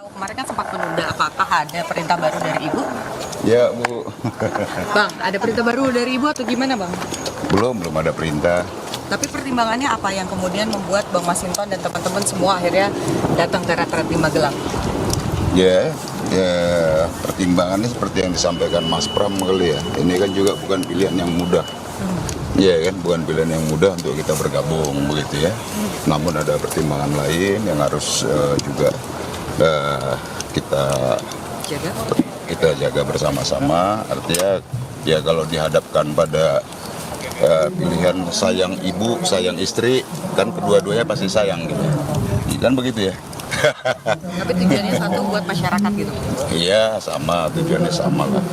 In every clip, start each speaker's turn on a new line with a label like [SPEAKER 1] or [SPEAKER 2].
[SPEAKER 1] Kemarin kan sempat menunda, apakah ada perintah baru dari Ibu?
[SPEAKER 2] Ya Bu,
[SPEAKER 1] Bang, ada perintah baru dari Ibu atau gimana Bang?
[SPEAKER 2] belum ada perintah.
[SPEAKER 1] Tapi pertimbangannya apa yang kemudian membuat Bang Masinton dan teman-teman semua akhirnya datang ke retret di Magelang?
[SPEAKER 2] Ya, pertimbangannya seperti yang disampaikan Mas Pram kali ya. Ini kan juga bukan pilihan yang mudah. Ya kan, bukan pilihan yang mudah untuk kita bergabung begitu ya. Namun ada pertimbangan lain yang harus juga kita
[SPEAKER 1] Jaga.
[SPEAKER 2] jaga bersama-sama. Artinya ya kalau dihadapkan pada pilihan sayang ibu, sayang istri, kan kedua-duanya pasti sayang gitu. Kan begitu ya.
[SPEAKER 1] Tapi tujuannya satu buat masyarakat gitu.
[SPEAKER 2] Iya, sama, tujuannya sama lah.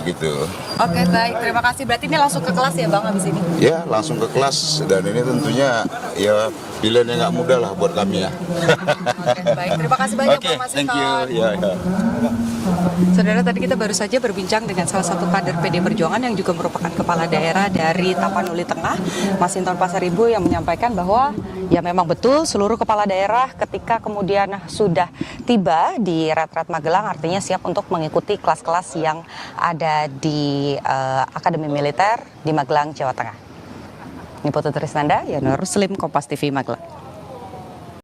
[SPEAKER 2] Begitu.
[SPEAKER 1] Oke, baik. Terima kasih. Berarti ini langsung ke kelas ya Bang habis ini?
[SPEAKER 2] Ya, langsung ke kelas, dan ini tentunya ya pilihan yang nggak mudah lah buat kami ya.
[SPEAKER 1] Oke, baik. Terima kasih banyak
[SPEAKER 2] Oke,
[SPEAKER 1] Bang Masinton.
[SPEAKER 2] thank you. Ya.
[SPEAKER 1] Saudara, tadi kita baru saja berbincang dengan salah satu kader PD Perjuangan yang juga merupakan kepala daerah dari Tapanuli Tengah, Masinton Pasaribu, yang menyampaikan bahwa ya memang betul seluruh kepala daerah ketika kemudian sudah tiba di retret Magelang artinya siap untuk mengikuti kelas-kelas yang ada di Akademi Militer di Magelang, Jawa Tengah. Ini Putu Trisnanda, Yanur Slim, Kompas TV Magelang.